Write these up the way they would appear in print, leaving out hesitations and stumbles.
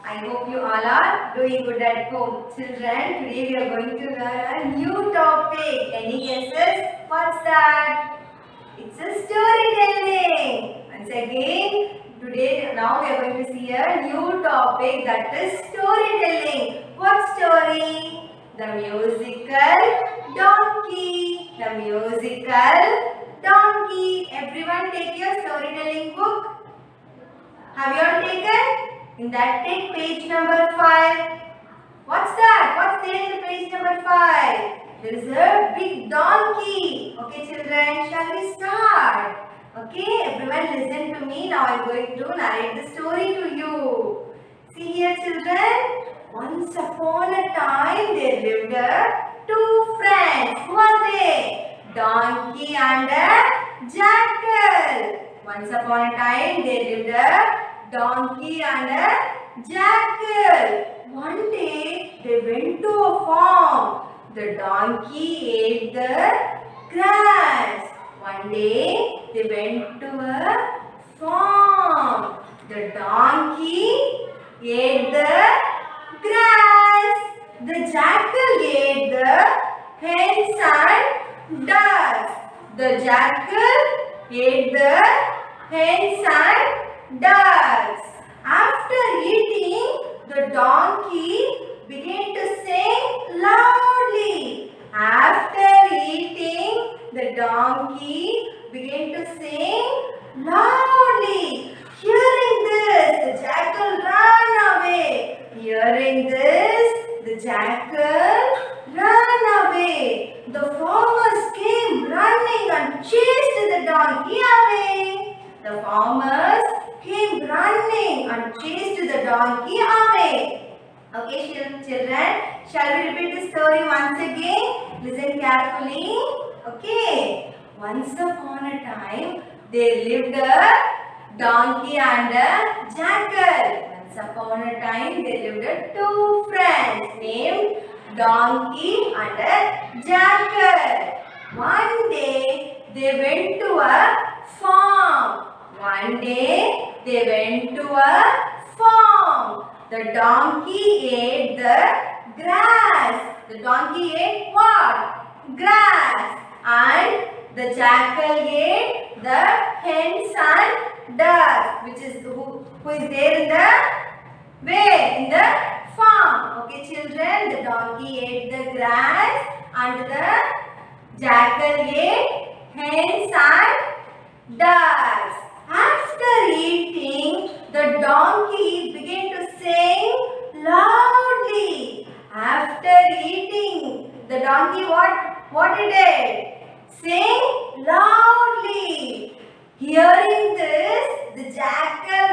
I hope you all are doing good at home. Children, today we are going to learn a new topic. Any guesses? What's that? It's a storytelling. Once again, now we are going to see a new topic, that is storytelling. What story? The musical donkey. The musical donkey. Everyone take your storytelling book. Have you all taken? In that, take page number 5. What's that? What's there in the page number 5? There is a big donkey. Okay, children, shall we start? Okay, everyone listen to me. Now I am going to narrate the story to you. See here, children. Once upon a time, there lived two friends. Who are they? Donkey and a jackal. Once upon a time, there lived a donkey and a jackal. One day, they went to a farm. The donkey ate the grass. One day, they went to a farm. The donkey ate the grass. The jackal ate the hens and ducks. The jackal ate the hens and ducks. After eating, the donkey began to sing loudly. After eating, the donkey began to sing loudly. Hearing this, the jackal ran away. Hearing this, the jackal ran away. The farmers came running and chased the donkey away. The farmers came running and chased the donkey away. Okay, children, shall we repeat the story once again? Listen carefully. Okay. Once upon a time, there lived a donkey and a jackal. Once upon a time, there lived two friends named Donkey and a Jackal. One day, they went to a farm. One day, they went to a farm. The donkey ate the grass. The donkey ate what? Grass. And the jackal ate the hens and ducks, which is who is there in the where? In the farm. Okay, children, the donkey ate the grass and the jackal ate hens and ducks. After eating, the donkey began to sing loudly. After eating, the donkey what it did? Sing loudly. Hearing this, the jackal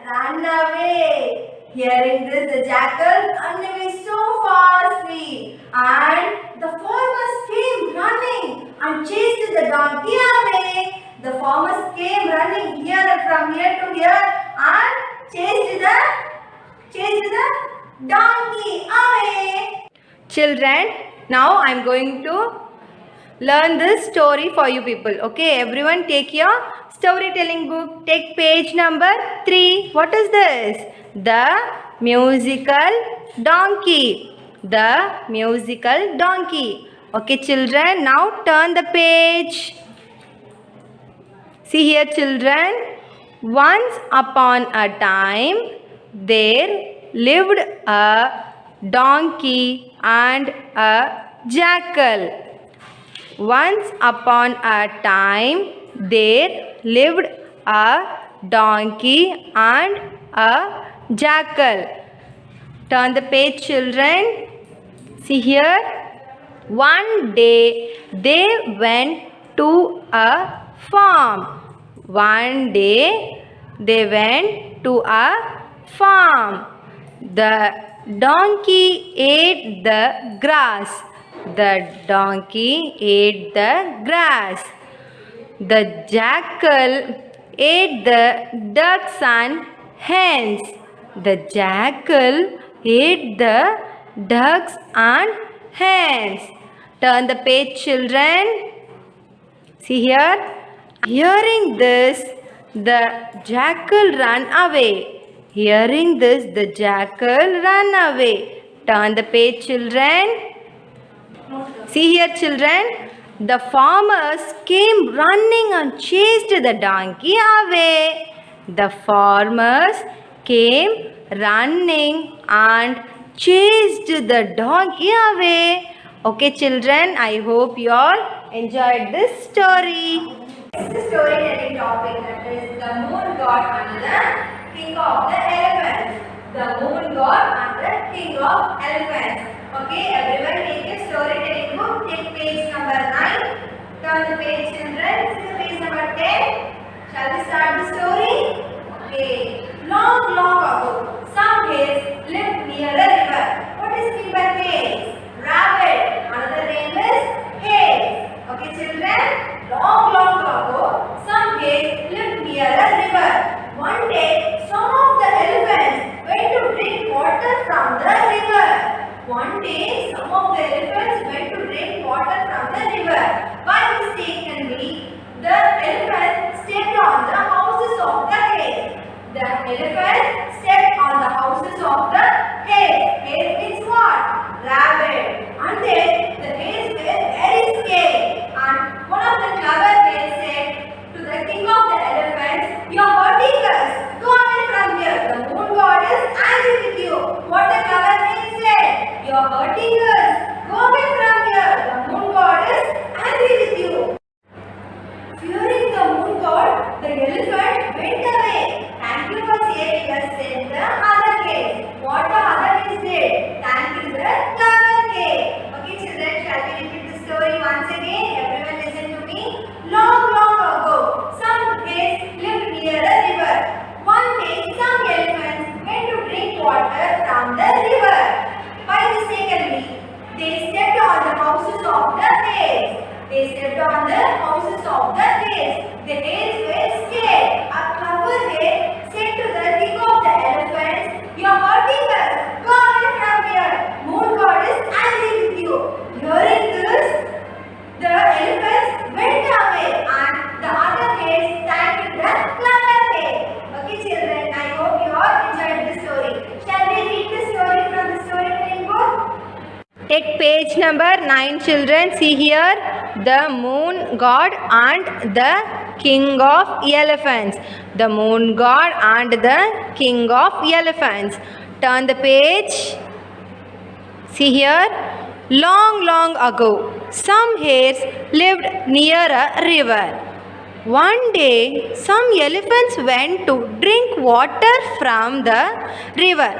ran away. Hearing this, the jackal ran away so fastly. And the farmers came running and chased the donkey away. The farmers came running from here to here and chased the donkey away. Children, now I am going to learn this story for you people. Okay, everyone take your storytelling book. Take page number 3. What is this? The musical donkey. The musical donkey. Okay, children, now turn the page. See here, children. Once upon a time, there lived a donkey and a jackal. Once upon a time, there lived a donkey and a jackal. Turn the page, children. See here. One day, they went to a farm. One day, they went to a farm. The donkey ate the grass. The donkey ate the grass. The jackal ate the ducks and hens. The jackal ate the ducks and hens. Turn the page, children. See here. Hearing this, the jackal ran away. Hearing this, the jackal ran away. Turn the page, children. See here, children. The farmers came running and chased the donkey away. The farmers came running and chased the donkey away. Okay, children, I hope you all enjoyed this story. Next storytelling topic, that is the moon god and the king of the elephants. The moon god and the king of elephants. Okay, everyone take a storytelling book. Take page number 9. Turn the page, children. This is page number 10. Shall we start the story? Okay. Long, long ago, some hares lived near a river. What is meant by hares? Rabbit. Another name is hares. Okay, children. Long, long ago, some hares lived near a river. One day, some of the elephants went to drink water from the river. One day, some of the elephants went to drink water from the river. By mistakenly, the elephant stepped on the houses of the hares. The elephant stepped on the houses of the hares. Hares means what? Rabbit. And then the hares were very scared. And one of the clever hares said to the king of the elephants, "You are hurting us. Go away from here. The moon god is angry with you." What the clever hare said? "You are hurting us. Go away from here. The moon god is angry with you." Fearing the moon god, the elephant went away. "Thank you for saving us," said the other case. What the other case did? Thanking the clever case. Okay, children, shall we repeat the story once again? Everyone listen to me. Long, long ago, some hares lived near a river. One day, some elephants went to drink water from the river. By mistakenly, they stepped on the houses of the hares. They stepped on the houses of the hares. The hares were scared. A clever hare said to the king of the elephants, "You are hurting us. Go away from here. Moon god is angry with you." Hearing this, the elephants went away and the other hares thanked the clever hare. Okay, children, I hope you all enjoyed the story. Shall we read the story from the storytelling book? Take page number 9, children. See here, the moon god and the king of elephants. The moon god and the king of elephants. Turn the page. See here. Long, long ago, some hares lived near a river. One day, some elephants went to drink water from the river.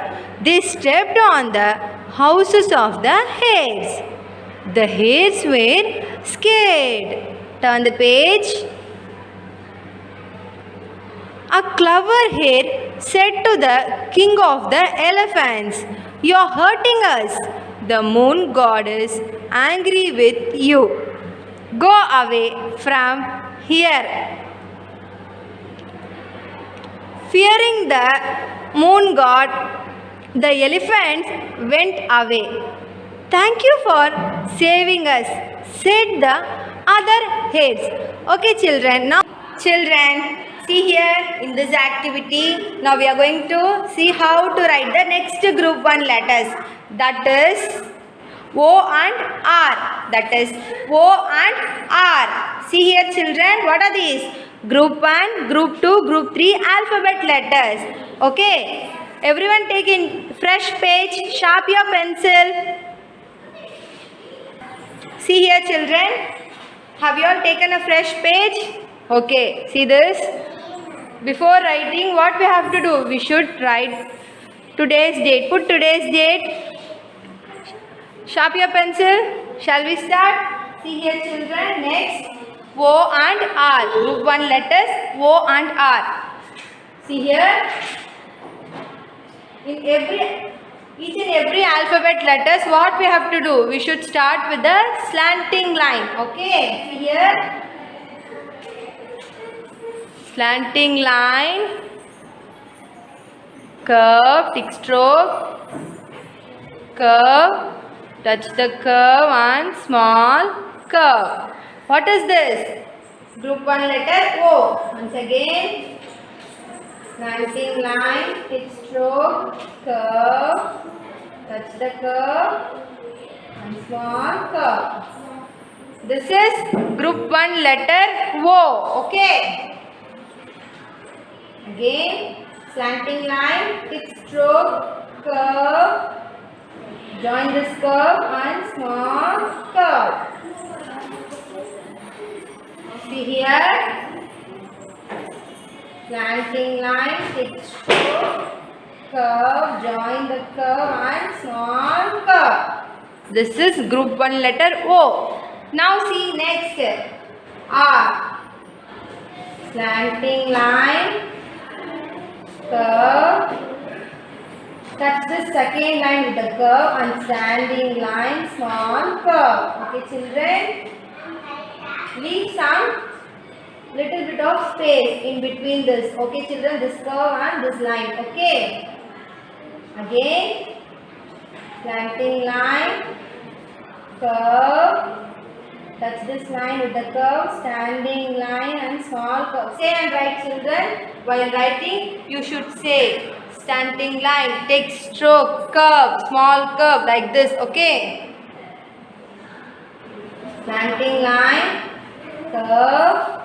They stepped on the houses of the hares. The hares were scared. Turn the page. A clever hare said to the king of the elephants, "You are hurting us. The moon god is angry with you. Go away from here." Fearing the moon god, the elephants went away. "Thank you for saving us," said the other hares. Okay, children. Now, children, see here in this activity, now we are going to see how to write the next group 1 letters. That is O and R. That is O and R. See here, children, what are these? Group 1, Group 2, Group 3 alphabet letters. Okay. Everyone take in fresh page, sharp your pencil. See here, children. Have you all taken a fresh page? Okay. See this. Before writing, what we have to do? We should write today's date. Put today's date. Sharp your pencil. Shall we start? See here, children. Next, O and R. Group 1 letters, O and R. See here. In each and every alphabet letters, what we have to do? We should start with the slanting line. Okay. See here. Slanting line. Curve, tick stroke. Curve. Touch the curve and small curve. What is this? Group 1 letter O. Once again. Slanting line, thick stroke, curve, touch the curve, and small curve. This is group 1 letter O. Okay. Again, slanting line, thick stroke, curve, join this curve and small curve. See here, slanting line, thick stroke, curve, join the curve and small curve. This is group 1 letter O. Now see next, R. Slanting line, curve, touch the second line with the curve and standing line, small curve. Okay children, leave some little bit of space in between this. Okay children, this curve and this line. Okay, again, slanting line, curve, touch this line with the curve, standing line and small curve. Say and write children. While writing, you should say slanting line, thick stroke, curve, small curve, like this. Okay, slanting line, curve,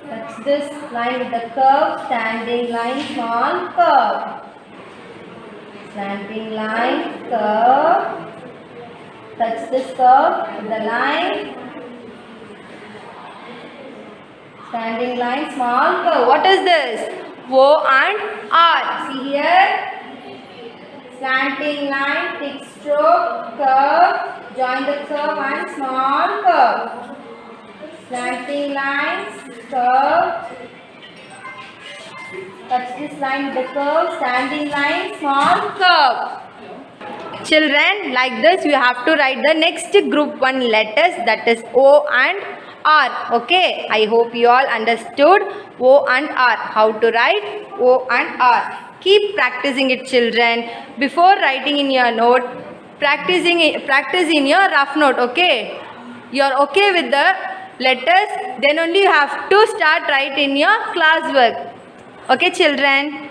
touch this line with the curve, standing line, small curve. Slanting line, curve, touch this curve with the line, standing line, small curve. What is this? O and R. See here, slanting line, thick stroke, curve, join the curve and small curve. Slanting lines, curve, touch this line with the curve, standing line, small curve. Children, like this you have to write the next group 1 letters, that is O and R. Okay, I hope you all understood O and R, how to write O and R. Keep practicing it children. Before writing in your note, practice in your rough note. Okay, you are okay with the letters, then only you have to start write in your classwork. Okay children.